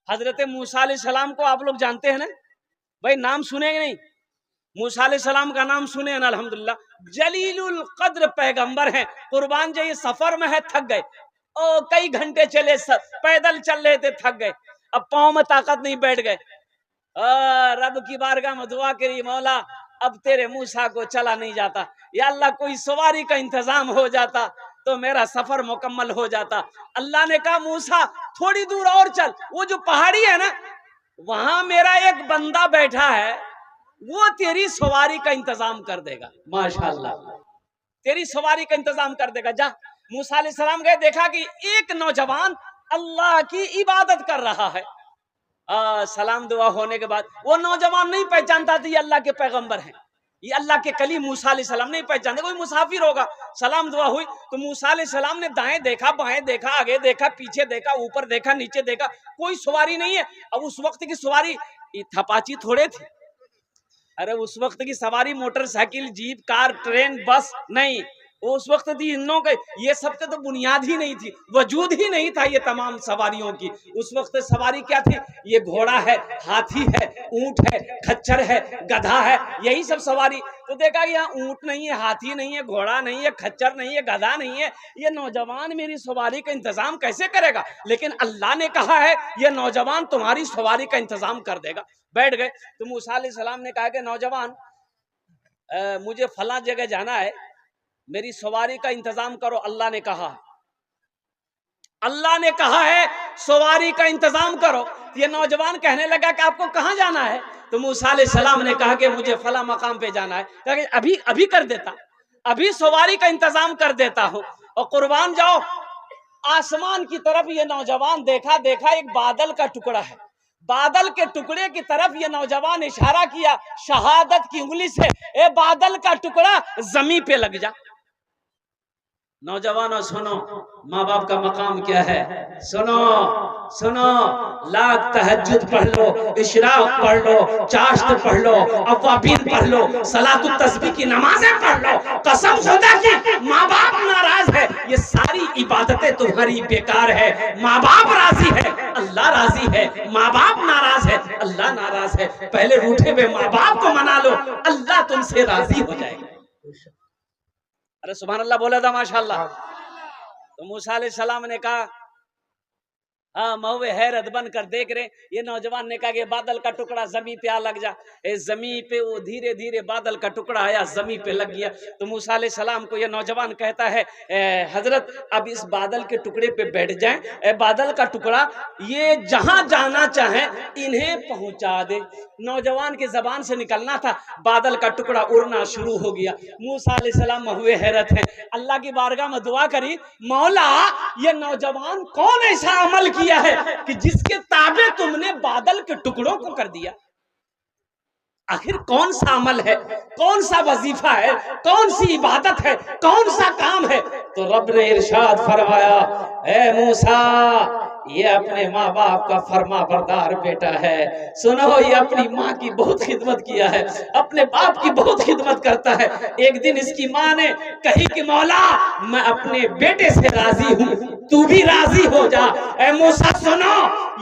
हजरत मूसा अलैहिस्सलाम को आप लोग जानते हैं ना भाई, नाम सुनेंगे नहीं? मूसा अलैहिस्सलाम का नाम सुने ना, अल्हम्दुलिल्लाह। जलीलुल कद्र पैगंबर हैं। कुर्बान जाइए, सफर में है, थक गए, ओ कई घंटे चले, पैदल चल रहे थे, थक गए, अब पाँव में ताकत नहीं, बैठ गए। रब की बारगाह में दुआ करी, मौला अब तेरे मूसा को चला नहीं जाता, या अल्लाह कोई सवारी का इंतजाम हो जाता तो मेरा सफर मुकम्मल हो जाता। अल्लाह ने कहा मूसा थोड़ी दूर और चल, वो जो पहाड़ी है ना, वहां मेरा एक बंदा बैठा है, वो तेरी सवारी का इंतजाम कर देगा। माशाअल्लाह, तेरी सवारी का इंतजाम कर देगा। जा, मूसा अलैहिस्सलाम गए, देखा कि एक नौजवान अल्लाह की इबादत कर रहा है। सलाम दुआ होने के बाद वो नौजवान नहीं पहचानता था ये अल्लाह के पैगंबर हैं, ये अल्लाह के कलीम मूसा अलैहिस्सलाम नहीं पहचानते, कोई मुसाफिर होगा। सलाम दुआ हुई तो मूसा अलैहिस्सलाम ने दाएं देखा, बाएं देखा, आगे देखा, पीछे देखा, ऊपर देखा, नीचे देखा, कोई सवारी नहीं है। अब उस वक्त की सवारी थपाची थोड़े थी, अरे उस वक्त की सवारी मोटरसाइकिल, जीप, कार, ट्रेन, बस नहीं, उस वक्त थी इनों के, ये सब के तो बुनियाद ही नहीं थी, वजूद ही नहीं था ये तमाम सवारियों की। उस वक्त सवारी क्या थी? ये घोड़ा है, हाथी है, ऊंट है, खच्चर है, गधा है, यही सब सवारी। तो देखा कि यहाँ ऊंट नहीं है, हाथी नहीं है, घोड़ा नहीं है, खच्चर नहीं है, गधा नहीं है, ये नौजवान मेरी सवारी का इंतजाम कैसे करेगा? लेकिन अल्लाह ने कहा है ये नौजवान तुम्हारी सवारी का इंतजाम कर देगा। बैठ गए तो मूसा अलैहिस्सलाम ने कहा कि नौजवान मुझे फला जगह जाना है, मेरी सवारी का इंतजाम करो। अल्लाह ने कहा, अल्लाह ने कहा है सवारी का इंतजाम करो। ये नौजवान कहने लगा कि आपको कहां जाना है? तो मूसा अलैहिस्सलाम ने कहा कि मुझे फला मकाम पे जाना है। कहा कि अभी अभी कर देता, अभी सवारी का इंतजाम कर देता हूं। और कुर्बान जाओ, आसमान की तरफ ये नौजवान देखा, एक बादल का टुकड़ा है, बादल के टुकड़े की तरफ ये नौजवान इशारा किया शहादत की उंगली से, ए बादल का टुकड़ा जमीन पे लग जा। नौजवानों सुनो, माँ बाप का मकाम क्या है, सुनो सुनो, लाख तहज्जुद पढ़ लो, इशराक पढ़ लो, चाश्त पढ़ लो, अव्वाबीन पढ़ लो, सलातुत तस्बीह की नमाजें पढ़ लो, कसम खुदा की माँ बाप नाराज है, ये सारी इबादतें तुम्हारी बेकार है। माँ बाप राजी है, अल्लाह राजी है, माँ बाप नाराज है, अल्लाह नाराज है। पहले रूठे हुए माँ बाप को मना लो, अल्लाह तुमसे राजी हो जाएगा। अरे सुभान अल्लाह बोला था, माशाअल्लाह। तो मूसा अलैहिस्सलाम ने कहा, हाँ महुए हैरत बन कर देख रहे। ये नौजवान ने कहा कि बादल का टुकड़ा जमीन पे आ लग जा। जमीन पे वो धीरे धीरे बादल का टुकड़ा आया, जमीन पे लग गया। तो मूसा अलैहिस्सलाम को ये नौजवान कहता है, हजरत अब इस बादल के टुकड़े पे बैठ जाएं, बादल का टुकड़ा ये जहां जाना चाहे इन्हें पहुंचा दे। नौजवान की जबान से निकलना था, बादल का टुकड़ा उड़ना शुरू हो गया। मूसा अलैहिस्सलाम हुए हैरत है, अल्लाह की बारगाह में दुआ करी, मौला ये नौजवान कौन ऐसा अमल किया है कि जिसके ताबे तुमने बादल के टुकड़ों को कर दिया? आखिर कौन सा अमल है, कौन सा वजीफा है, कौन सी इबादत है, कौन सा काम है? तो रब ने इरशाद फरमाया, ए मूसा ये अपने माँ बाप का फरमा बरदार बेटा है। सुनो, ये अपनी माँ की बहुत खिदमत किया है, अपने बाप की बहुत खिदमत करता है। एक दिन इसकी माँ ने कही कि मौला मैं अपने बेटे से राजी हूँ, तू भी राजी हो जा। ए मूसा सुनो,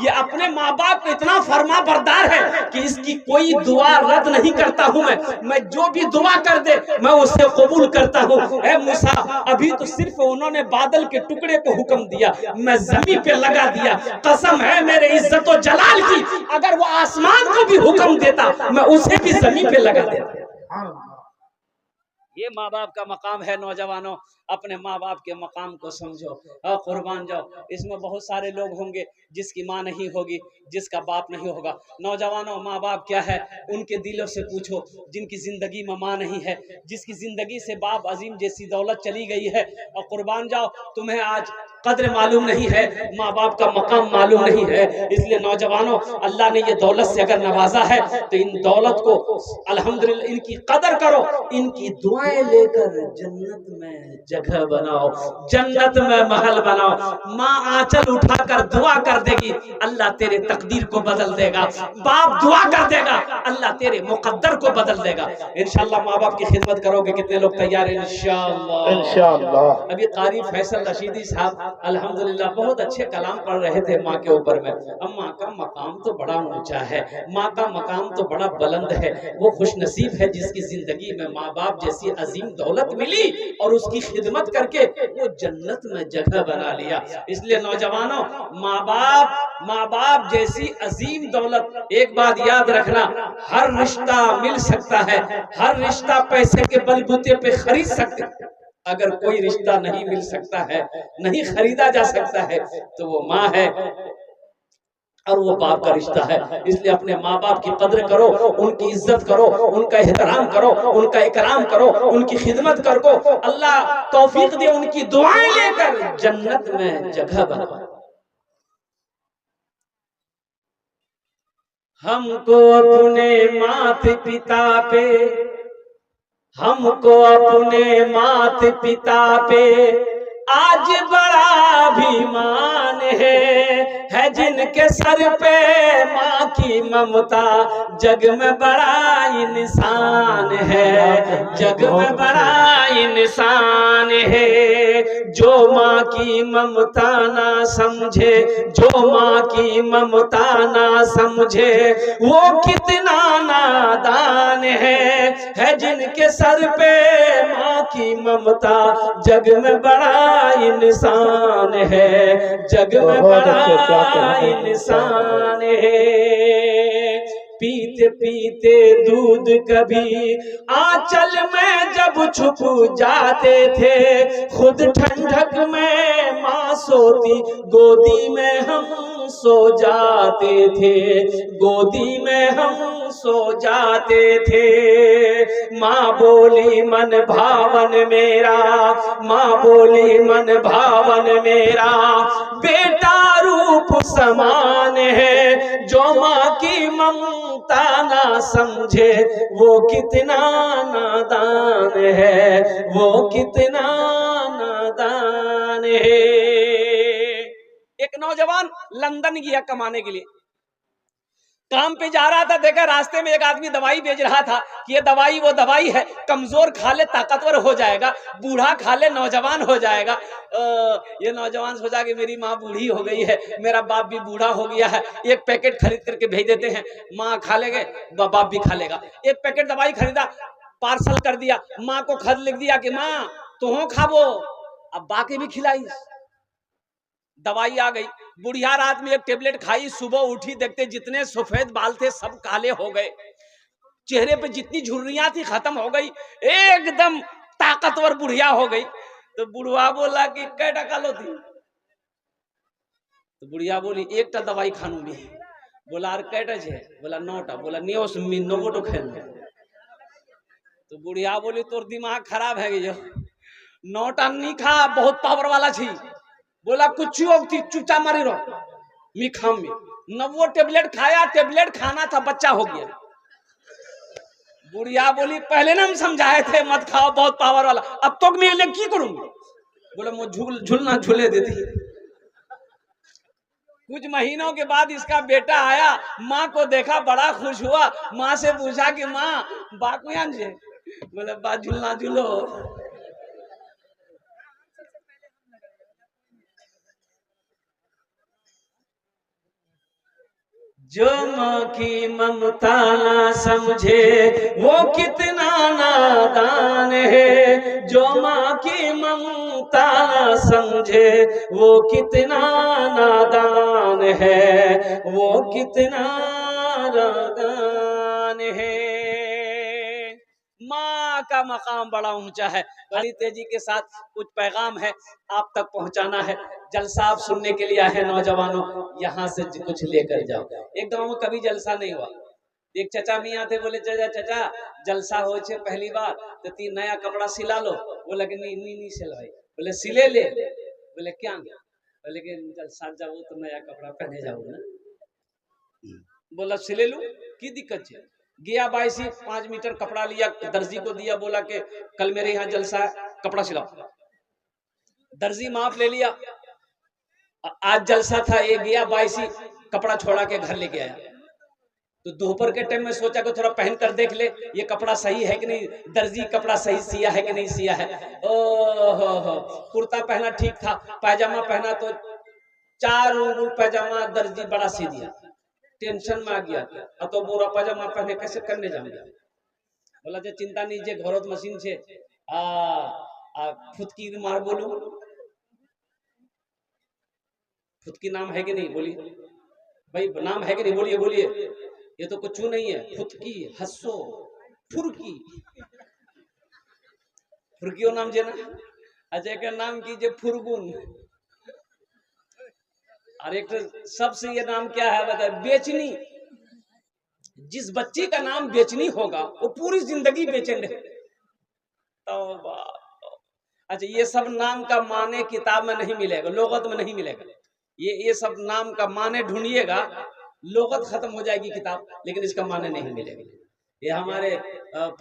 ये अपने माँ बाप को इतना फरमा बरदार है कि इसकी कोई दुआ रद्द नहीं करता हूँ मैं जो भी दुआ कर दे मैं उसे कबूल करता हूँ। ए मूसा अभी तो सिर्फ उन्होंने बादल के टुकड़े को हुक्म दिया, मैं जमीन पे लगा दिया, कसम है मेरे इज्जत और जलाल की, अगर वो आसमान को भी हुक्म देता मैं उसे भी जमीन पे लगा देता। ये माँ बाप का मकाम है। नौजवानों अपने माँ बाप के मकाम को समझो और कुर्बान जाओ। इसमें बहुत सारे लोग होंगे जिसकी माँ नहीं होगी, जिसका बाप नहीं होगा। नौजवानों माँ बाप क्या है उनके दिलों से पूछो, जिनकी जिंदगी में माँ नहीं है, जिसकी जिंदगी से बाप अजीम जैसी दौलत चली गई है। और कुर्बान जाओ तुम्हें आज कद्र मालूम नहीं है, माँ बाप का मकाम मालूम नहीं है। इसलिए नौजवानों अल्लाह ने ये दौलत से अगर नवाजा है तो इन दौलत को अल्हम्दुलिल्लाह इनकी कदर करो, इनकी दुआएं लेकर जन्नत में जगह बनाओ, जन्नत में महल बनाओ। माँ आंचल उठाकर दुआ कर देगी, अल्लाह तेरे तकदीर को बदल देगा। बाप दुआ कर देगा, अल्लाह तेरे मुकद्दर को बदल देगा। इंशाअल्लाह माँ बाप की खिदमत करोगे। कितने लोग तैयार हैं? इंशाअल्लाह। इंशाअल्लाह। अभी कारी फैसल रशीदी साहब अल्हम्दुलिल्लाह बहुत अच्छे कलाम पढ़ रहे थे माँ के ऊपर में। अब माँ का मकाम तो बड़ा ऊंचा है, माँ का मकाम तो बड़ा बुलंद है। वो खुशनसीब है जिसकी जिंदगी में माँ बाप जैसी अजीम दौलत मिली और उसकी खिदमत करके वो जन्नत में जगह बना लिया। इसलिए नौजवानों, माँ बाप जैसी अजीम दौलत, एक बात याद रखना, हर रिश्ता मिल सकता है, हर रिश्ता पैसे के बलबूते पे खरीद सकते हैं। अगर कोई रिश्ता नहीं मिल सकता है, नहीं खरीदा जा सकता है, तो वो माँ है और वो बाप का रिश्ता है। इसलिए अपने माँ बाप की कद्र करो, उनकी इज्जत करो, उनका एहतराम करो, उनका इकराम करो, उनकी खिदमत करो। अल्लाह तौफीक दे उनकी दुआएं लेकर जन्नत में जगह बनाओ। हमको अपने माता पिता पे, हमको अपने माता पिता पे आज बड़ा अभिमान है जिनके सर पे माँ की ममता, जग में बड़ा इंसान है, जग में बड़ा इंसान है। जो माँ की ममता ना समझे, जो माँ की ममता ना समझे, वो कितना नादान है जिनके सर पे माँ की ममता, जग में बड़ा इंसान है, जग में बड़ा इंसान है। पीते पीते दूध कभी आंचल में जब छुप जाते थे, खुद ठंडक में माँ सोती, गोदी में हम सो जाते थे, गोदी में हम सो जाते थे। माँ बोली मन भावन मेरा, माँ बोली मन भावन मेरा, बेटा रूप समान है। जो माँ की ममता ना समझे, वो कितना नादान है, वो कितना नादान है। एक नौजवान लंदन गया कमाने के लिए, काम पे जा रहा था, देखा रास्ते में एक आदमी दवाई बेच रहा था कि ये दवाई वो दवाई है, कमजोर खा ले ताकतवर हो जाएगा, बूढ़ा खा ले नौजवान हो जाएगा। ये नौजवान सोचा कि मेरी माँ बूढ़ी हो गई है, मेरा बाप भी बूढ़ा हो गया है, एक पैकेट खरीद करके भेज देते हैं, माँ खा लेंगे, बाप भी खा लेगा। एक पैकेट दवाई खरीदा, पार्सल कर दिया, माँ को खत लिख दिया कि माँ तुम खाबो, अब बाकी भी खिलाई। दवाई आ गई, बुढ़िया रात में एक टेबलेट खाई, सुबह उठी देखते जितने सफेद बाल थे सब काले हो गए, चेहरे पे जितनी झुर्रियां थी खत्म हो गई, एकदम ताकतवर बुढ़िया हो गई। तो बुढ़वा बोला कि कै टका लो थी? तो बुढ़िया बोली 1 टा दवाई खानू भी। बोला अरे कैटा छे? बोला 9 टा। बोला नियोस मी 9 टो खेल। तो बुढ़िया बोली तोर दिमाग खराब है गयो, 9 टा नहीं खा, बहुत पावर वाला छी। बोला कुछ चुपचाप मारी रहो, मी खाम में 9 टेबलेट खाया, टेबलेट खाना था, बच्चा हो गया। बुढ़िया बोली पहले ना हम समझाए थे मत खाओ, बहुत पावर वाला, अब तो मैं ले की करूंगी? बोले मुझे झूलना झूले देती। कुछ महीनों के बाद इसका बेटा आया, माँ को देखा, बड़ा खुश हुआ, माँ से पूछा कि माँ बाकुयान जे? बोले बा झूलना झूलो। जो माँ की ममता ना समझे, वो कितना नादान है। जो माँ की ममता ना समझे, वो कितना नादान है, वो कितना नादान है। माँ का मकाम बड़ा ऊंचा है। बड़ी तेजी के साथ कुछ पैगाम है आप तक पहुंचाना है। जलसा आप सुनने के लिए आए नौजवानों, यहाँ से कुछ लेकर जाओ। एक गाँव में कभी जलसा नहीं हुआ। एक चचा मियाँ थे, बोले चचा जलसा हो छे पहली बार तो 3 नया कपड़ा सिला लो। बोला कि नहीं सिलवाई। बोले सिले ले। बोले क्या? बोले कि जलसा जाओ तो नया कपड़ा पहने जाओ ना। बोला सिले लू, की दिक्कत है? गया 5 मीटर कपड़ा लिया, दर्जी को दिया, बोला कि कल मेरे यहाँ जलसा है, कपड़ा सिलाओ। दर्जी माप ले लिया, आज जलसा था, ये गया 22 कपड़ा छोड़ा के घर लेके आया। तो दोपहर के टाइम में सोचा कि थोड़ा पहन कर देख ले ये कपड़ा सही है कि नहीं, दर्जी कपड़ा सही सिया है कि नहीं सिया है। ओहो, कुर्ता पहना ठीक था, पैजामा पहना तो 4 उंगल पैजामा दर्जी बड़ा सी दिया, टेंशन में आ गया। अब तो बोरा पैजामा पहने कैसे करने जाऊंगा। बोला जे चिंता नहीं, जे घरों मशीन से फुदकी मार बोलू, फुदकी नाम है कि नहीं, बोलिए भाई, नाम है कि नहीं, बोलिए बोलिए। ये तो कुछ नहीं है, फुदकी, हस्सो, फुरकी, फुरकियो नाम जे ना, अजय का नाम कीजिए फुरगुन। और एक सबसे ये नाम क्या है बताए, बेचनी। जिस बच्ची का नाम बेचनी होगा वो पूरी जिंदगी बेचैन रहे। तो अच्छा, ये सब नाम का माने किताब में नहीं मिलेगा, लोगत में नहीं मिलेगा। ये सब नाम का माने ढूंढिएगा, लोगत खत्म हो जाएगी किताब, लेकिन इसका माने नहीं मिलेगा। ये हमारे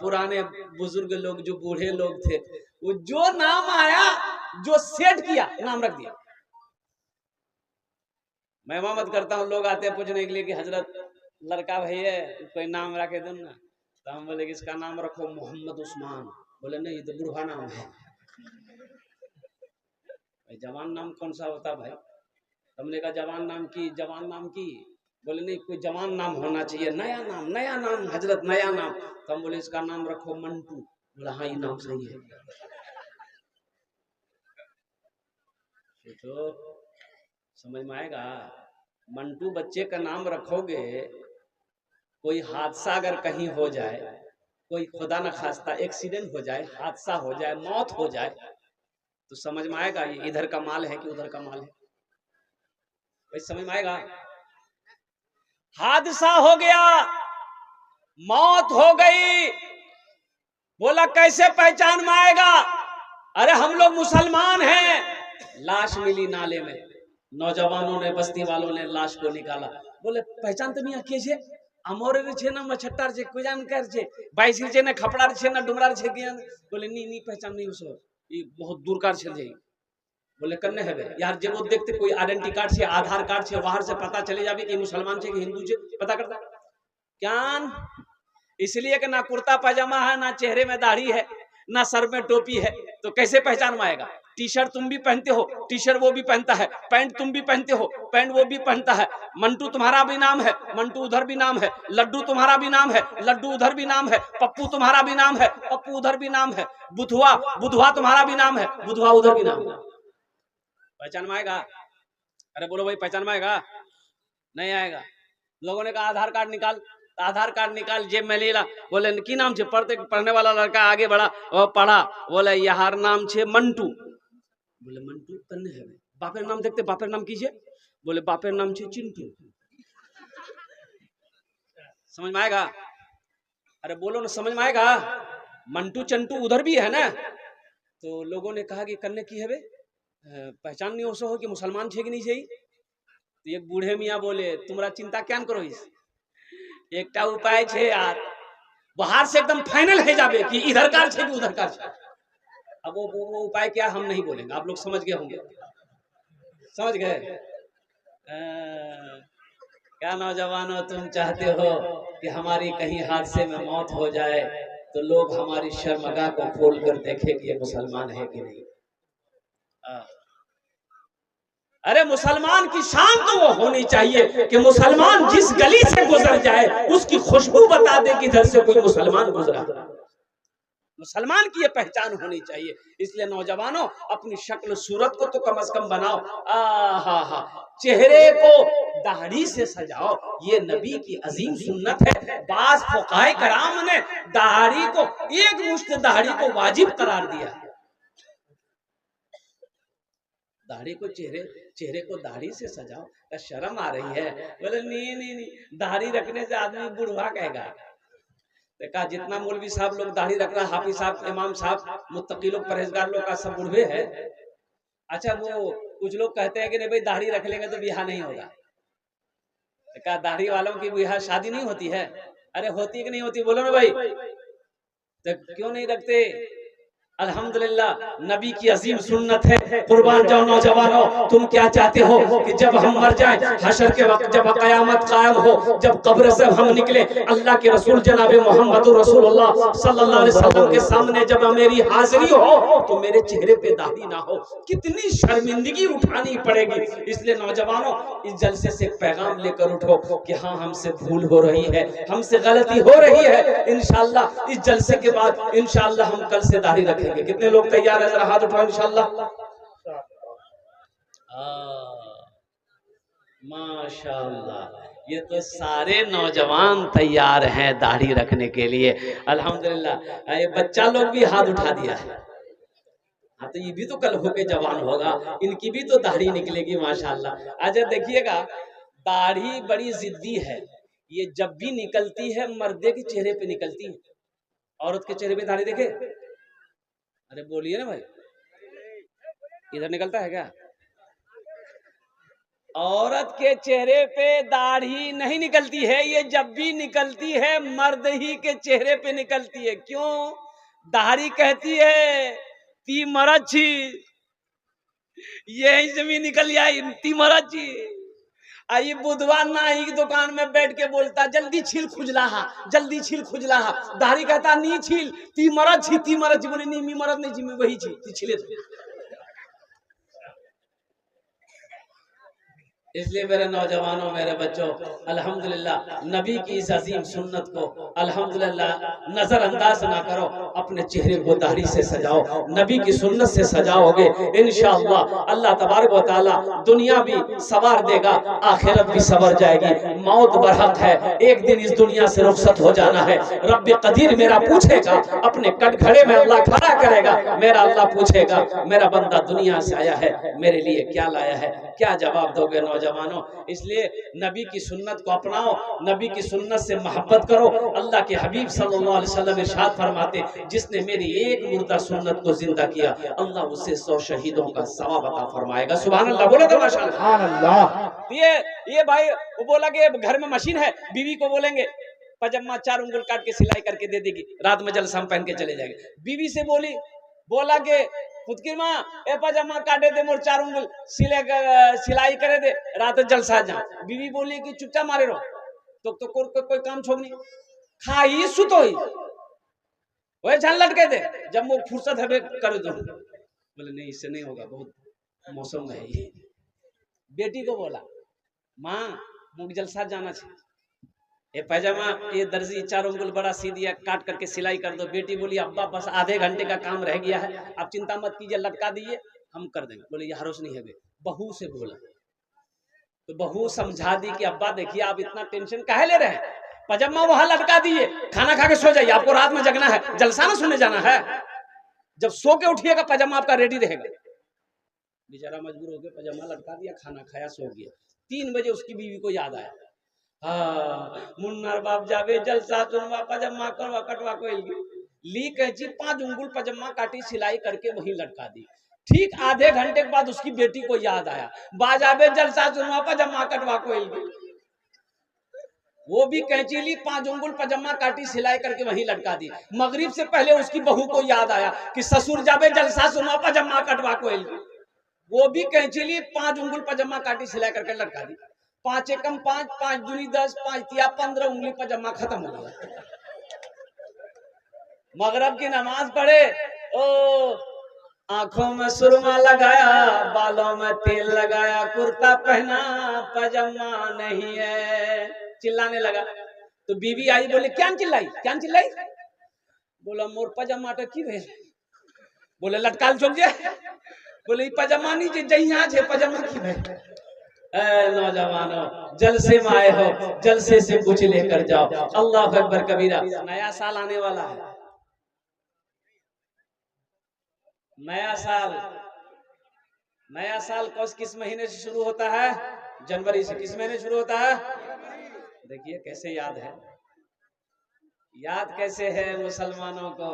पुराने बुजुर्ग लोग, जो बूढ़े लोग थे, वो जो नाम आया, जो सेट किया, नाम रख दिया। मैं मत करता हूँ, लोग आते हैं पूछने के लिए कि हजरत लड़का भाई है, कोई नाम रखे दो ना, तो हम बोले कि इसका नाम रखो मोहम्मद उस्मान। बोले नहीं, ये तो बुढ़ा नाम है। भाई जवान नाम कौन सा होता भाई? हमने कहा जवान नाम की, जवान नाम की। बोले नहीं, कोई जवान नाम होना चाहिए, नया नाम हजरत, नया नाम। तो हम बोले इसका नाम रखो मंटू। बोला हाँ, ये नाम सही है। तो समझ में आएगा, मंटू बच्चे का नाम रखोगे, कोई हादसा अगर कहीं हो जाए, कोई खुदा न खास्ता एक्सीडेंट हो जाए, हादसा हो जाए, मौत हो जाए, तो समझ में आएगा ये इधर का माल है कि उधर का माल है। भाई समझ में आएगा। हादसा हो गया, मौत हो गई, बोला कैसे पहचान में आएगा? अरे हम लोग मुसलमान हैं। लाश मिली नाले में, नौजवानों ने, बस्ती वालों ने लाश को निकाला। बोले पहचान तो नहीं कैसे? अमोरे छे ना मछट्टार छे, कोई जानकार छे, बाईसी छे ना खपड़ार छे ना डुमरार छे। बोले नहीं पहचान नहीं, उसको ये बहुत दूर कार छे। बोले करने है यार, जब वो देखते कोई आइडेंटिटी कार्ड से, आधार कार्ड से, बाहर से पता चले जावे कि मुसलमान छे कि हिंदू छे, पता करता क्या? इसलिए कि ना कुर्ता पैजामा है, ना चेहरे में दाढ़ी है, ना सर में टोपी है, तो कैसे पहचान में आएगा? टी शर्ट तुम भी पहनते हो, टी शर्ट वो भी पहनता है, पैंट तुम भी पहनते हो, पैंट वो भी पहनता है। मंटू तुम्हारा भी नाम है, मंटू उधर भी नाम है। लड्डू तुम्हारा भी नाम है, लड्डू उधर भी नाम है। पप्पू तुम्हारा भी नाम है, पप्पू उधर भी नाम है। बुधवा तुम्हारा भी नाम है, बुधवा उधर भी नाम है। पहचान में आएगा? अरे बोलो भाई, पहचान में आएगा? नहीं आएगा। लोगों ने कहा आधार कार्ड निकाल, आधार कार्ड निकाल, जेब में ले ला। बोले की नाम छे? पढ़ने वाला लड़का आगे बढ़ा, पढ़ा, बोले यार नाम छे मंटू। बोले मंटू कन्ने है? बापेर नाम देखते, बापेर नाम कीजिए। बोले बापेर नाम छे चिंटू। समझ में आएगा? अरे बोलो ना, समझ में आएगा? मंटू चंटू उधर भी है ना। तो लोगों ने कहा कि कन्ने की है, पहचान नहीं हो कि मुसलमान छे कि नहीं छे। तो एक बूढ़े मियाँ बोले तुम्हारा चिंता क्या करो, इस एक उपाय छे यार, बाहर से एकदम फाइनल है जावे कि इधर कार छे कि उधर कार छे। अब वो उपाय क्या, हम नहीं बोलेंगे, आप लोग समझ गए होंगे। समझ गए? क्या नौजवानों, तुम चाहते हो कि हमारी कहीं हादसे में मौत हो जाए तो लोग हमारी शर्मगाह को खोल कर देखें कि ये मुसलमान है कि नहीं। अरे मुसलमान की शान तो वो होनी चाहिए कि मुसलमान जिस गली से गुजर जाए उसकी खुशबू बता दे कि इधर से कोई मुसलमान गुजरा। मुसलमान की ये पहचान होनी चाहिए। इसलिए नौजवानों, अपनी शक्ल सूरत को तो कम से कम बनाओ। चेहरे को दाढ़ी से सजाओ, ये नबी की अजीम सुन्नत है। बास फुकाए कराम ने दाढ़ी को, एक मुश्त दाढ़ी को वाजिब करार दिया। दाढ़ी को, चेहरे को दाढ़ी से सजाओ। क्या शर्म आ रही है? बोले नहीं, दाढ़ी रखने से आदमी बुढ़वा कहेगा। देखा जितना मौलवी साहब लोग दाढ़ी रख रहा, हाफिज साहब, इमाम साहब, मुत्तकी लोग, परहेजगार लोग का सब बुढ़वे है। अच्छा, वो कुछ लोग कहते हैं कि नहीं भाई दाढ़ी रख लेंगे तो ब्याह नहीं होगा। देखा दाढ़ी वालों की ब्याह शादी नहीं होती है। अरे होती कि नहीं होती, बोलो ना भाई। तो क्यों नहीं रखते? अल्हम्दुलिल्लाह, नबी की अजीम सुन्नत है कुर्बान जाओ नौजवानों, तुम क्या चाहते हो कि जब हम मर जाएं, हशर के वक्त जब कयामत कायम हो, जब कब्र से हम निकले, अल्लाह के रसूल जनाब मोहम्मद रसूलुल्लाह सल्लल्लाहु अलैहि वसल्लम के सामने जब मेरी हाजिरी हो तो मेरे चेहरे पे दाढ़ी ना हो, कितनी शर्मिंदगी उठानी पड़ेगी। इसलिए नौजवानों, इस जलसे से पैगाम लेकर उठो कि हाँ, हमसे भूल हो रही है, हमसे गलती हो रही है। इंशाअल्लाह इस जलसे के बाद इंशाअल्लाह हम कल से दाढ़ी रखेंगे। कितने लोग तैयार है? जरा हाथ उठाओ इंशाअल्लाह। माशाअल्लाह, ये तो सारे नौजवान तैयार हैं दाढ़ी रखने के लिए, अल्हम्दुलिल्लाह। ये बच्चा लोग भी हाथ उठा दिया है। हाँ, तो ये भी तो कल होके जवान होगा, इनकी भी तो दाढ़ी निकलेगी माशाअल्लाह। अच्छा देखिएगा, दाढ़ी बड़ी जिद्दी है, ये जब भी निकलती है मर्दे के चेहरे पे निकलती है, औरत के चेहरे पे दाढ़ी देखे? अरे बोलिए ना भाई, इधर निकलता है क्या? औरत के चेहरे पे दाढ़ी नहीं निकलती है, ये जब भी निकलती है मर्द ही के चेहरे पे निकलती है। क्यों? दाढ़ी कहती है ती मरची, यही से भी निकल आई ती मरची। आई बुधवार नाई की दुकान में बैठ के बोलता, जल्दी छील खुजला, जल्दी छील खुजला। दाढ़ी कहता नी छील, ती मरची, ती मरची। बोले नहीं, मी मरद नहीं जी, मैं वही छील छिले। इसलिए मेरे नौजवानों, मेरे बच्चों, अल्हम्दुलिल्लाह नबी की इस अजीम सुन्नत को अल्हम्दुलिल्लाह नजरअंदाज ना करो, अपने चेहरे को दाढ़ी से सजाओ, नबी की सुन्नत से सजाओगे, इंशाअल्लाह अल्लाह तबारक व तआला दुनिया भी सवार देगा, आखिरत भी सवर जाएगी। मौत बरहक है, एक दिन इस दुनिया से रुखसत हो जाना है। रब्बे कदीर मेरा पूछेगा, अपने कटघरे में अल्लाह खड़ा करेगा, मेरा अल्लाह पूछेगा, मेरा बंदा दुनिया से आया है, मेरे लिए क्या लाया है? क्या जवाब दोगे नौजवानों? इसलिए नबी की सुन्नत को अपनाओ, नबी की सुन्नत से मोहब्बत करो। अल्लाह के हबीब सल्लल्लाहु अलैहि वसल्लम इरशाद फरमाते, जिसने मेरी एक मुर्दा सुन्नत को जिंदा किया, अल्लाह उसे 100 शहीदों का सवाब अता फरमाएगा। सुभान अल्लाह, बोलो तो माशाअल्लाह। सुभान अल्लाह। ये भाई वो बोला कि घर में मशीन है, बीवी को बोलेंगे पजामा 4 उंगल काट के सिलाई करके दे देगी, रात में जलसा पहन के चले जाएंगे। बीवी से बोला कि खुद की माँ ए पजामा काटे दे, मोर 4 उंगल सिलाई करे दे, रात जलसा जा। बीवी बोली कि चुपचाप मारे रहो, तो कोई काम छोड़ नहीं, खाई सुतो ही वही झन लटके दे, जब वो फुर्सत है कर दो। बोले नहीं, इससे नहीं होगा, बहुत मौसम है ये। बेटी को बोला, माँ मुझे जलसा जाना चाहिए, ये पैजामा ये दर्जी 4 उंगल बड़ा सी दिया, काट करके सिलाई कर दो। बेटी बोली अब्बा बस आधे घंटे का काम रह गया है, आप चिंता मत कीजिए, लटका दीजिए, हम कर देंगे। बोले ये हरोस नहीं है। बहू से बोला तो बहू समझा दी कि अब्बा देखिए आप इतना टेंशन काहे ले रहे हैं, पजामा वहां लटका दिए, खाना खा के सो जाइए, आपको रात में जगना है, जलसा ना सुनने जाना है। जब सो के उठिएगा पजामा आपका रेडी रहेगा। बेचारा मजबूर होकर पजामा लटका दिया, खाना खाया, सो गया। 3 बजे उसकी बीवी को याद आया, हाँ मुन्नार बाप जावे जलसा सुनवा, पजामा करवा कटवा को ली कैची 5 उंगल पजामा काटी, सिलाई करके वहीं लटका दी। ठीक आधे घंटे के बाद उसकी बेटी को याद आया, बाजावे जलसा सुनवा, पजामा कटवा को वो भी कैंची ली, 5 उंगल पजामा काटी, सिलाई करके वहीं लटका दी। मगरिब से पहले उसकी बहू को याद आया कि ससुर जावे जलसा सुनवा, पजामा कटवा को वो भी कैंची ली, 5 उंगल पजामा काटी, सिलाई करके लटका दी। 5 एकम 5, 5 दूनी 10, 5 तिया 15 उंगली पजामा खत्म हो गया। मगरब की नमाज पढ़े, ओ आंखों में सुरमा लगाया, बालों में तेल लगाया, कुर्ता पहना, पजामा नहीं है, चिल्लाने लगा। तो बीवी आई, बोले क्या चिल्लाई, क्या चिल्लाई? बोला मोर पजामा तो की भेल। बोले लटकाल चौक जे, बोले पजामा नहीं जे जहिया जे पजामा की भेल। नौजवानों, जलसे में आए हो, जलसे से कुछ लेकर जाओ। अल्लाह अकबर कबीरा। नया साल आने वाला है, नया साल किस महीने से शुरू होता है? जनवरी से। किस महीने शुरू होता है? देखिए कैसे याद है, याद कैसे है मुसलमानों को,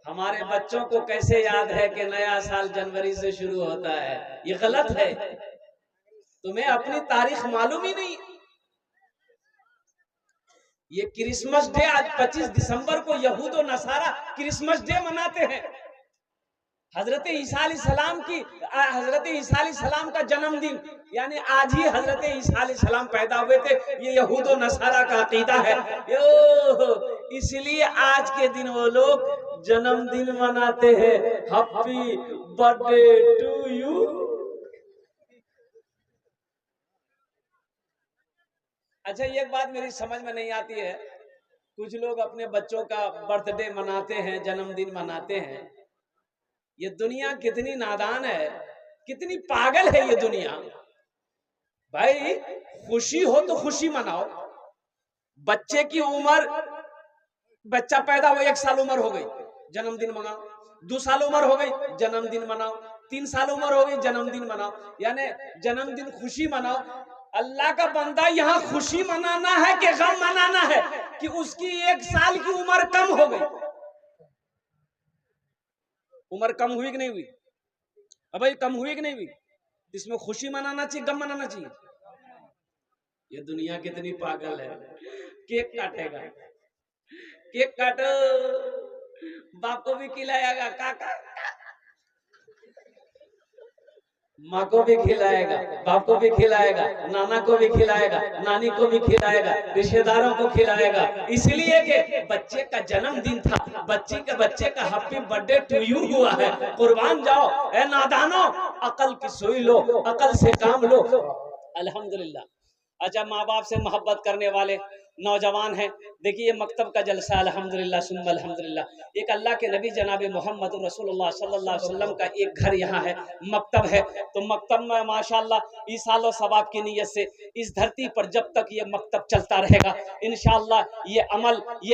हमारे बच्चों को कैसे याद है कि नया साल जनवरी से शुरू होता है। ये गलत है, तुम्हें अपनी तारीख मालूम ही नहीं। ये क्रिसमस डे आज 25 दिसंबर को यहूद और नसारा क्रिसमस डे मनाते हैं। हजरत ईसा अलैहिस्सलाम की हजरत ईसा अलैहिस्सलाम का जन्मदिन यानी आज ही हजरत ईसा अलैहिस्सलाम पैदा हुए थे, ये यहूद और नसारा का अकीदा है। इसलिए आज के दिन वो लोग जन्मदिन मनाते हैं, हैप्पी बर्थडे टू यू। अच्छा, एक बात मेरी समझ में नहीं आती है, कुछ लोग अपने बच्चों का बर्थडे मनाते हैं, जन्मदिन मनाते हैं। ये दुनिया कितनी नादान है, कितनी पागल है ये दुनिया। भाई खुशी हो तो खुशी मनाओ। बच्चे की उम्र, बच्चा पैदा हो 1 साल उम्र हो गई, जन्मदिन मनाओ। 2 साल उम्र हो गई, जन्मदिन मनाओ। 3 साल उम्र हो गई, जन्मदिन मनाओ। यानी जन्मदिन खुशी मनाओ। अल्लाह का बंदा, यहाँ खुशी मनाना है कि गम मनाना है कि उसकी 1 साल की उम्र कम हो गई? उम्र कम हुई कि नहीं हुई? अब भाई कम हुई कि नहीं हुई? इसमें खुशी मनाना चाहिए, गम मनाना चाहिए? ये दुनिया कितनी पागल है। केक काटेगा, केक काटो, बाप को भी खिलाएगा, काका माँ को भी खिलाएगा, बाप को भी खिलाएगा, नाना को भी खिलाएगा, नानी को भी खिलाएगा, रिश्तेदारों को खिलाएगा। इसलिए कि बच्चे का जन्मदिन था, बच्चे का हैप्पी बर्थडे टू यू हुआ है। कुर्बान जाओ ए नादानो, अकल की सुई लो, अकल से काम लो। अल्हम्दुलिल्लाह। अच्छा, माँ बाप से मोहब्बत करने वाले नौजवान हैं, देखिए ये मकतब का जलसा, अल्हम्दुलिल्लाह सुम्मा अल्हम्दुलिल्लाह। एक अल्लाह के नबी जनाब मोहम्मद रसूलुल्लाह सल्लल्लाहु अलैहि वसल्लम का एक घर यहाँ है, मकतब है। तो मकतब में माशाअल्लाह ईसाल और सवाब की नीयत से इस धरती पर जब तक ये मकतब चलता रहेगा इंशाअल्लाह ये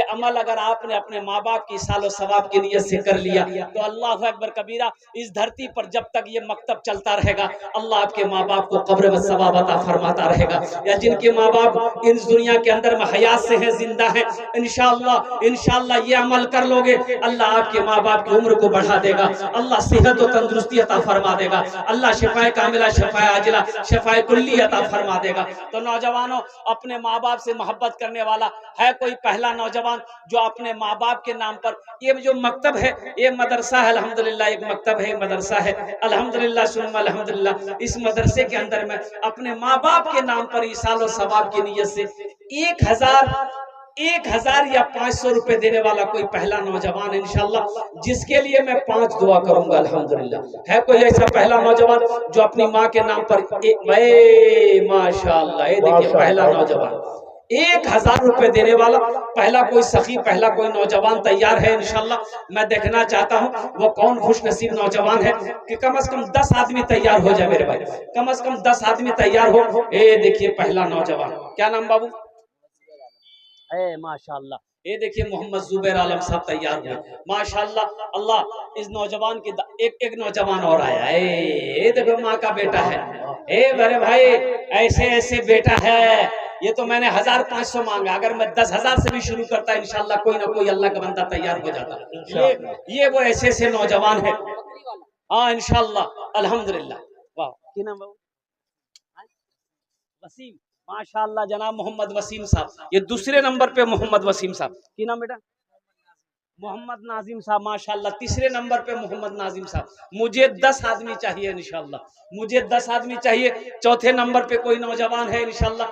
अमल अगर आपने अपने माँ बाप की ईसाल और सवाब की नीयत से कर लिया तो अल्लाह अकबर कबीरा, इस धरती पर जब तक ये मकतब चलता रहेगा अल्लाह आपके माँ बाप को कब्र में सवाब अता फरमाता रहेगा। या जिनके माँ बाप इस दुनिया के अंदर में हयात से है, जिंदा है, इंशाअल्लाह ये अमल कर लोगे, अल्लाह आपके माँ बाप की उम्र को बढ़ा देगा, अल्लाह सेहत और तंदुरुस्ती अता फरमा देगा, अल्लाह शिफाए कामिला, शिफाए आजिला, शिफाए कुल्ली अता फरमा देगा। तो नौजवानों, अपने माँ बाप से मोहब्बत करने वाला है कोई पहला नौजवान जो अपने माँ बाप के नाम पर, ये जो मकतब है, ये मदरसा है अल्हम्दुलिल्लाह, एक मकतब है, मदरसा है अल्हम्दुलिल्लाह सुम्मा अल्हम्दुलिल्लाह। इस मदरसे के अंदर में अपने माँ बाप के नाम पर ईसाल और सवाब की नीयत से 1000 या 500 रुपए देने वाला कोई पहला नौजवान इंशाअल्लाह, जिसके लिए मैं 5 दुआ करूंगा अल्हम्दुलिल्लाह। है कोई ऐसा पहला नौजवान जो अपनी माँ के नाम पर माशाअल्लाह, ये देखिए पहला नौजवान 1000 रुपए देने वाला पहला कोई सखी, पहला कोई नौजवान तैयार है इंशाअल्लाह। मैं देखना चाहता हूँ वो कौन खुश नसीब नौजवान है कि कम से कम 10 आदमी तैयार हो जाए मेरे भाई, कम से कम 10 आदमी तैयार हो। ये देखिए पहला नौजवान, क्या नाम बाबू? माशाअल्लाह, ये देखिए मोहम्मद जुबैर आलम साहब तैयार हुए माशाअल्लाह। अल्लाह इस नौजवान की एक नौजवान और आया है, ये देखो माँ का बेटा है। मेरे भाई ऐसे बेटा है, ये तो मैंने 1500 मांगा, अगर मैं 10,000 से भी शुरू करता इंशाअल्लाह कोई ना कोई अल्लाह का बंदा तैयार हो जाता। ये वो ऐसे नौजवान है। हाँ इंशाअल्लाह अल्हम्दुलिल्लाह। वाह, क्या नाम बाबू? वसीम, माशाअल्लाह जनाब मोहम्मद वसीम साहब। ये दूसरे नंबर पे मोहम्मद वसीम साहब, की नाम बेटा? मोहम्मद नाजिम साहब, माशाअल्लाह तीसरे नंबर पे मोहम्मद नाजिम साहब। मुझे 10 आदमी चाहिए इंशाअल्लाह, मुझे 10 आदमी चाहिए। चौथे नंबर पे कोई नौजवान है इंशाअल्लाह।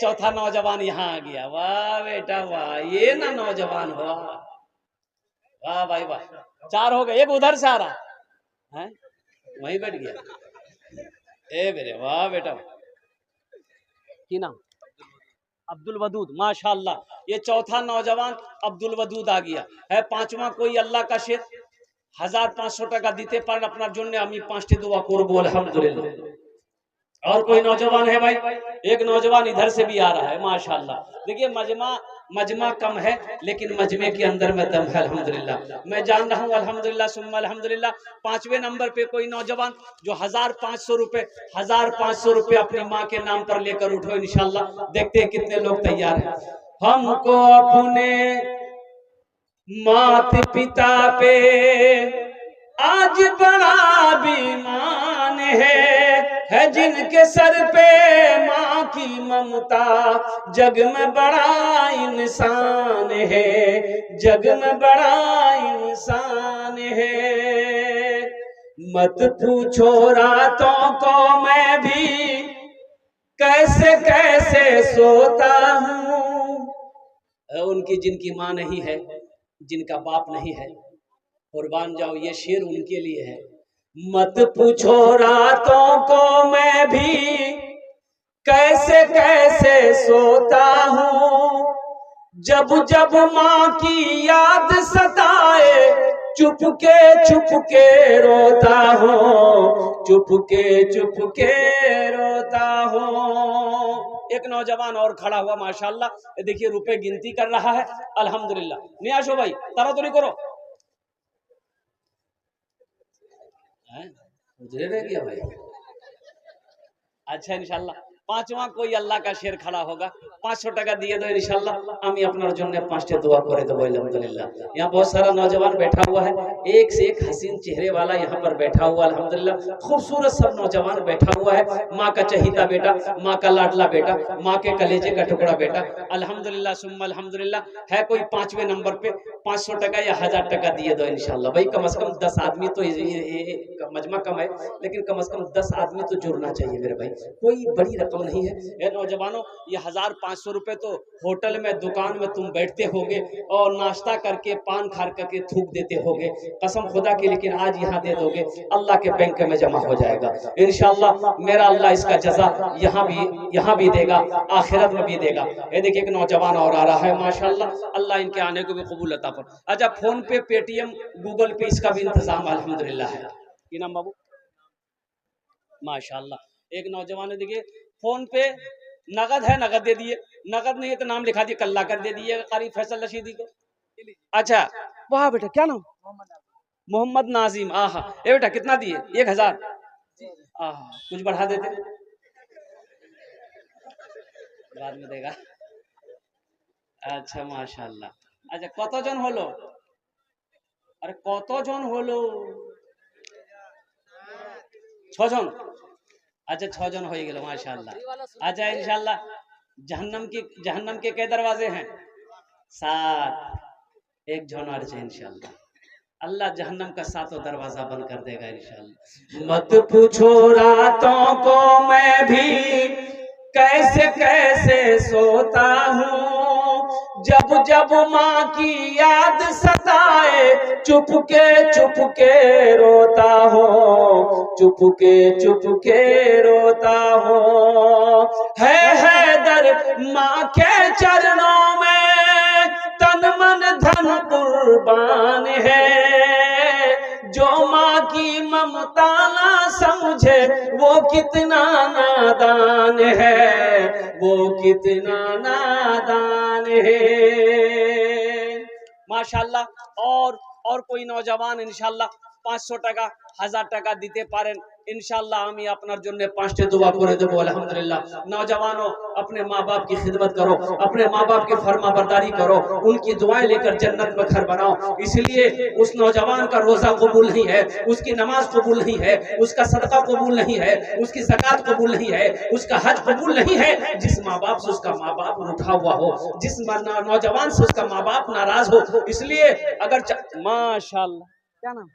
चौथा नौजवान यहाँ आ गया, वाह बेटा वाह, ये ना नौजवान हुआ, वाह भाई वाह। 4 हो गए, एक उधर से आ रहा है, वहीं बैठ गया। मेरे वाह बेटा, की नाम? अब्दुल वदूद, माशाअल्लाह ये चौथा नौजवान अब्दुल वदूद आ गया है। पांचवा कोई अल्लाह का शेर 1500 टाका दीते पर अपना जुन्ने अमी 5टी दुआ करबो अल्हम्दुलिल्लाह। और कोई नौजवान है भाई? एक नौजवान इधर से भी आ रहा है माशाअल्लाह। देखिए मजमा कम है लेकिन मजमे के अंदर में दम है अल्हम्दुलिल्लाह। मैं जान रहा हूँ अल्हम्दुलिल्लाह सुम्मा अल्हम्दुलिल्लाह। 5वें नंबर पे कोई नौजवान जो 1500 रुपए अपनी माँ के नाम पर लेकर उठो इंशाअल्लाह। देखते हैं कितने लोग तैयार हैं। हमको अपने माता पिता पे आज बड़ा अभिमान है, है जिनके सर पे माँ की ममता, जग में बड़ा इंसान है, जग में बड़ा इंसान है। मत पूछो रातों को मैं भी कैसे कैसे सोता हूँ। उनकी जिनकी माँ नहीं है, जिनका बाप नहीं है, कुर्बान जाओ, ये शेर उनके लिए है। मत पूछो रातों को मैं भी कैसे कैसे सोता हूँ, जब जब माँ की याद सताए चुपके रोता हूँ, चुपके रोता हूँ। एक नौजवान और खड़ा हुआ माशाल्लाह, देखिए रुपए गिनती कर रहा है, अल्हम्दुलिल्लाह। नियाशो भाई तारा तो नहीं करो, रह गया भाई। अच्छा इंशाल्लाह पांचवा कोई अल्लाह का शेर खड़ा होगा, 500 টাকা দিয়ে दो इंशाल्लाह। আমি আপনার জন্য 5टे दुआ করে দেব अल्हम्दुलिल्लाह। यहाँ बहुत सारा नौजवान बैठा हुआ है, एक से एक हसीन चेहरे वाला यहाँ पर बैठा हुआ अल्हम्दुलिल्लाह। खूबसूरत सब नौजवान बैठा हुआ है, माँ का चहीता बेटा, माँ का लाडला बेटा, माँ के कलेजे का टुकड़ा बेटा, अल्हम्दुलिल्लाह सुम्मा अल्हम्दुलिल्लाह। है कोई 5वें नंबर पे 500 টাকা या 1000 টাকা দিয়ে दो इंशाल्लाह। भाई कम से कम 10 आदमी तो मजमा कम है, लेकिन कम से कम 10 आदमी तो जुड़ना चाहिए मेरे भाई, कोई बड़ी रकम नहीं है। ये नौजवानों, ये 1500 रुपए तो होटल में दुकान में तुम बैठते होगे और नाश्ता करके पान खा करके थूक देते होगे, कसम खुदा की, लेकिन आज यहाँ दे दोगे, अल्लाह के बैंक में जमा हो जाएगा इंशाल्लाह। मेरा अल्लाह इसका जजा यहाँ भी देगा, आखिरत में भी देगा। ये देखिए एक नौजवान और आ रहा है माशाल्लाह, अल्लाह इनके आने को भी कबूल अता फरमाए। अच्छा फोन पे, पेटीएम, गूगल पे इसका भी इंतजाम अल्हम्दुलिल्लाह है। ये नाम बाबू माशाल्लाह। एक नौजवान है, देखिए फोन पे नगद है, नगद दे दिए, नगद नहीं है तो नाम लिखा दिए, कल्ला कर दे दिए कारी फैसल रशीदी को। अच्छा वाह बेटा, क्या नाम? मोहम्मद नाजिम। आहा, ये बेटा कितना दिए? 1000। आहा, कुछ बढ़ा देते, बाद में देगा। अच्छा माशाल्लाह। अच्छा কতজন হলো? আরে কতজন হলো? 6 জন। अच्छा 6 जन हो गए माशाल्लाह। अच्छा इंशाल्लाह जहन्नम के कई दरवाजे हैं? 7। एक जन और है इंशाल्लाह, अल्लाह जहन्नम का 7वां दरवाजा बंद कर देगा इंशाल्लाह। मत पूछो रातों को मैं भी कैसे कैसे सोता हूँ, जब जब माँ की याद सताए चुपके रोता हूँ, चुपके रोता हूँ। है दर माँ के चरणों में तन मन धन कुर्बान है, जो माँ की ममता ना समझे वो कितना नादान है, वो कितना नादान है। माशाल्लाह। और कोई नौजवान इंशाल्लाह 500 টাকা 1000 টাকা দিতে পারেন इंशाल्लाह। আমি আপনার জন্য 5टे दुआ করে দেব अल्हम्दुलिल्लाह। नौजवानों, अपने माँ बाप की खिदमत करो, अपने माँ बाप की फरमाबरदारी करो, उनकी दुआएं लेकर जन्नत में घर बनाओ। इसलिए उस नौजवान का रोजा कबूल नहीं है, उसकी नमाज कबूल नहीं है, उसका सदका कबूल नहीं है, उसकी ज़कात कबूल नहीं है, उसका हज कबूल नहीं है, जिस माँ बाप से उसका माँ बाप रूठा हुआ हो, जिस नौजवान से उसका माँ बाप नाराज हो। इसलिए अगर माशाल्लाह, क्या नाम?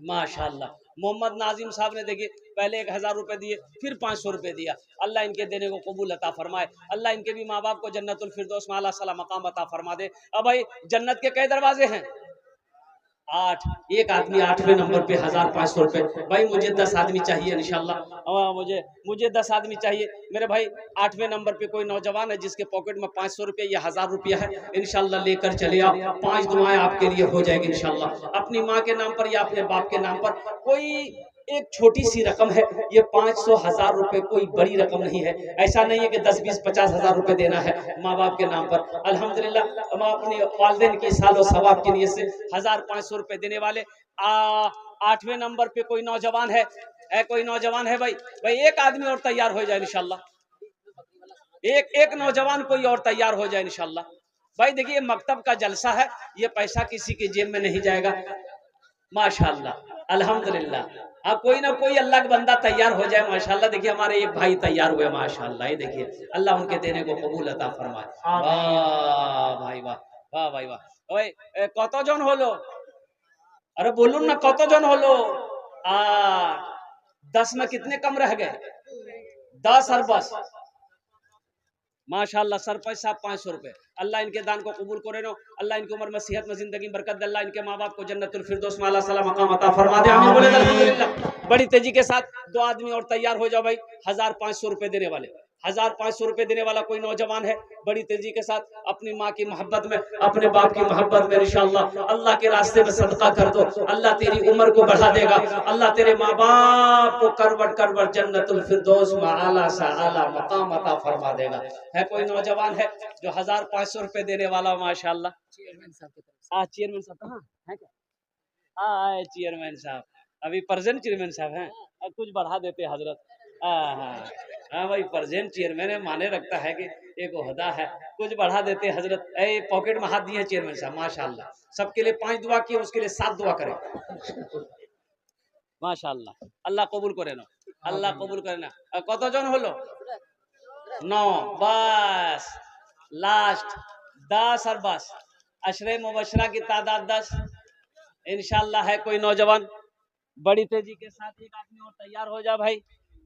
माशाल्लाह। मोहम्मद नाजिम साहब ने देखिए पहले 1000 रुपए दिए, फिर 500 रुपए दिया। अल्लाह इनके देने को कबूल अता फरमाए, अल्लाह इनके भी माँ बाप को जन्नतुल फिरदौस में आला सला मकाम अता फरमा दे। अब भाई जन्नत के कई दरवाजे हैं? 8। एक आदमी 8वें नंबर पे 1500 रुपए। भाई मुझे 10 आदमी चाहिए इंशाल्लाह, मुझे 10 आदमी चाहिए मेरे भाई। 8वें नंबर पे कोई नौजवान है जिसके पॉकेट में 500 रुपए या 1000 रुपया है, इंशाल्लाह लेकर चले आओ। 5 दुआएं आपके लिए हो जाएगी इंशाल्लाह, अपनी माँ के नाम पर या अपने बाप के नाम पर। कोई एक छोटी सी रकम है, ये 500-1000 रुपए कोई बड़ी रकम नहीं है। ऐसा नहीं है कि 10, 20, 50 हजार रुपए देना है माँ बाप के नाम पर। अल्हम्दुलिल्लाह हम अपने वालिदैन की सालो सवाब के लिए से 1500 रुपए देने वाले। 8वें नंबर पे कोई नौजवान है? कोई नौजवान है भाई? एक आदमी और तैयार हो जाए इंशाल्लाह, एक नौजवान कोई और तैयार हो जाए इंशाल्लाह। भाई देखिए मकतब का जलसा है, ये पैसा किसी के जेब में नहीं जाएगा। माशाल्लाह, अल्हम्दुलिल्लाह। अब कोई ना कोई अल्लाह का बंदा तैयार हो जाए माशाल्लाह। देखिए हमारे एक भाई तैयार हुए माशाल्लाह, ये देखिए अल्लाह उनके देने को कबूल अता फरमाए। वाह भाई वाह, वाह भाई वाह। ओए কতজন হলো? अरे बोलून ना কতজন হলো? 10 में कितने कम रह गए? 10 और बस माशाल्लाह। सरपंच साहब 500 रुपए। अल्लाह इनके दान को कबूल करे नो। अल्लाह इनकी उम्र में सेहत में जिंदगी में बरकत दे। अल्लाह इनके माँ बाप को जन्नतुल फिरदौस में आला सलाम मकाम अता फरमा दे। आमीन बोले अल्हम्दुलिल्लाह। बड़ी तेजी के साथ 2 आदमी और तैयार हो जाओ भाई। 1500 रुपए देने वाले, 1500 रुपए देने वाला कोई नौजवान है, बड़ी तेजी के साथ अपनी माँ की मोहब्बत में, अपने बाप की मोहब्बत में इंशाअल्लाह अल्लाह के रास्ते में सदका कर दो। अल्लाह तेरी उम्र को बढ़ा देगा। अल्लाह तेरे माँ बाप को करवट करवट जन्नतुल फिरदौस में आला सा आला मकाम अता फरमा देगा। है कोई नौजवान है जो 1500 रुपए देने वाला? माशाअल्लाह। चेयरमैन साहब की तरफ से। चेयरमैन साहब कहाँ है? क्या चेयरमैन साहब अभी प्रेजेंट चेयरमैन साहब हैं, कुछ बढ़ा देते हजरत। हाँ भाई, प्रेजेंट चेयरमैन है, माने रखता है कि एक ओहदा है, कुछ बढ़ा देते हजरत। पॉकेट में हाथ दिए चेयरमैन साहब माशाल्लाह। सबके लिए 5 दुआ किए, उसके लिए 7 दुआ करें माशाल्लाह। अल्लाह कबूल करे ना, अल्लाह कबूल करे ना। কতজন হলো? 9 बस लास्ट 10 और बस। अशरे मुबशरा की तादाद 10 इंशाल्लाह। है कोई नौजवान? बड़ी तेजी के साथ एक आदमी और तैयार हो जा भाई।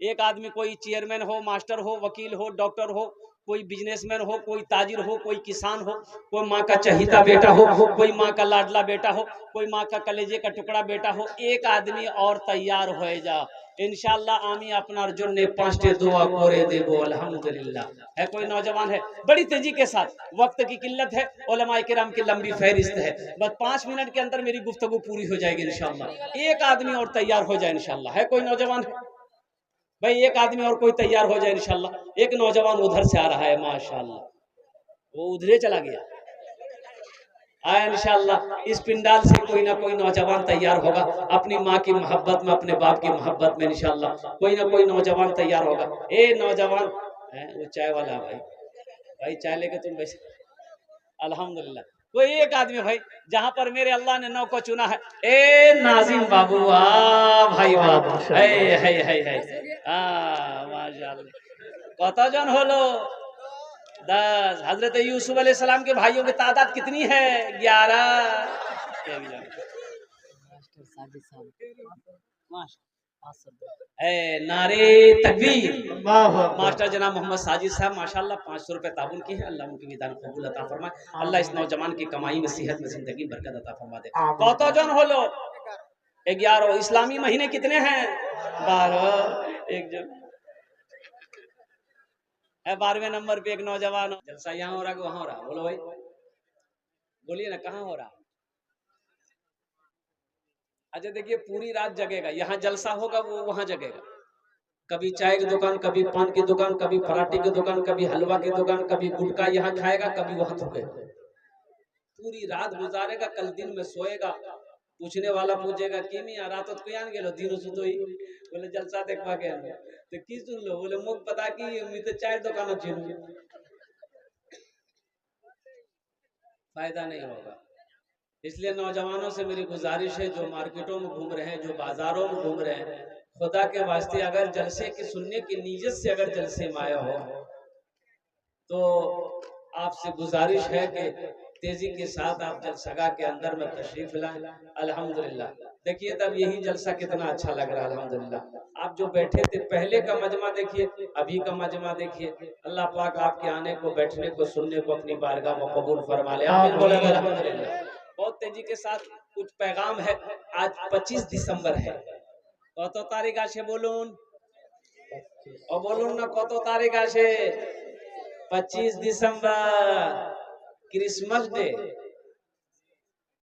एक आदमी, कोई चेयरमैन हो, मास्टर हो, वकील हो, डॉक्टर हो, कोई बिजनेसमैन हो, कोई ताजिर हो, कोई किसान हो, कोई माँ का चहीता बेटा हो, कोई माँ का लाडला बेटा हो, कोई माँ का कलेजे का टुकड़ा बेटा हो। एक आदमी और तैयार हो जा इंशाअल्लाह। आमी अपना जन्ने 5 दुआ करे देबो अल्हम्दुलिल्लाह। है कोई नौजवान है? बड़ी तेजी के साथ, वक्त की किल्लत है, उलमाए किराम की लंबी फहरिस्त है, बस 5 मिनट के अंदर मेरी गुफ्तगू पूरी हो जाएगी इंशाअल्लाह। एक आदमी और तैयार हो जाए इंशाअल्लाह। है कोई नौजवान है भाई? एक आदमी और कोई तैयार हो जाए इंशाअल्लाह। एक नौजवान उधर से आ रहा है माशाअल्लाह, वो उधरे चला गया। आया इंशाअल्लाह। इस पिंडाल से कोई ना कोई नौजवान तैयार होगा अपनी माँ की मोहब्बत में, अपने बाप की मोहब्बत में इंशाअल्लाह। कोई ना कोई नौजवान तैयार होगा। नौजवान है वो चाय वाला भाई, भाई चाय लेके तुम वैसे अल्हम्दुलिल्लाह। कोई एक आदमी भाई जहां पर मेरे अल्लाह ने नौ को चुना है। नाजिम बाबू भाई वाह, है माशाअल्लाह। कतজন হলো? 10। हजरत यूसुफ अलैहिस्सलाम के भाइयों की तादाद कितनी है? 11। नारे तकबीर। मास्टर जनाब मोहम्मद साजिद साहब माशाल्लाह 500 रुपए ताबुन की है। अल्लाह उनकी विधान कबूल अता फरमाए। अल्लाह इस नौजवान की कमाई में, सेहत में, जिंदगी बरकत अता फरमा दे। कतজন হলো? 11। इस्लामी महीने कितने हैं? 12। एक जन 12वें नंबर पे एक नौजवान। जलसा यहाँ हो रहा कि वहां हो रहा? बोलो भाई, बोलिए ना, कहाँ हो रहा? अच्छा देखिए, पूरी रात जगेगा, यहाँ जलसा होगा, वो वहां जगेगा। कभी चाय की दुकान, कभी पान की दुकान, कभी पराठे की दुकान, कभी हलवा की दुकान, कभी गुटखा यहाँ खाएगा, कभी वहां थूकेगा। पूरी रात गुजारेगा, कल दिन में सोएगा। पूछने वाला पूछेगा कि मियां रात तो कोई आन गेलो, दिन सुतो ही बोले जलसा देखवा के आने। तो की सुन लो? बोले मुख पता कि मैं तो चाय दुकान छीनू। फायदा नहीं होगा। इसलिए नौजवानों से मेरी गुजारिश है, जो मार्केटों में घूम रहे हैं, जो बाजारों में घूम रहे हैं, खुदा के वास्ते अगर जलसे की सुनने की नीयत से अगर जलसे में आया हो तो आपसे गुजारिश है कि तेजी के साथ आप जलसगा के अंदर में तशरीफ लाएं। अल्हम्दुलिल्लाह। देखिए तब यही जलसा कितना अच्छा लग रहा है अल्हम्दुलिल्लाह। आप जो बैठे थे पहले का मजमा देखिए, अभी का मजमा देखिए। अल्लाह पाक आपके आने को, बैठने को, सुनने को अपनी बारगाह में कबूल फरमा ले। आमीन बोले अल्हम्दुलिल्लाह। बहुत तेजी के साथ कुछ पैगाम है। आज 25 दिसंबर है। कत तारीख आछे बोलून? और बोलून ना कत तारीख आछे? 25 दिसंबर क्रिसमस डे।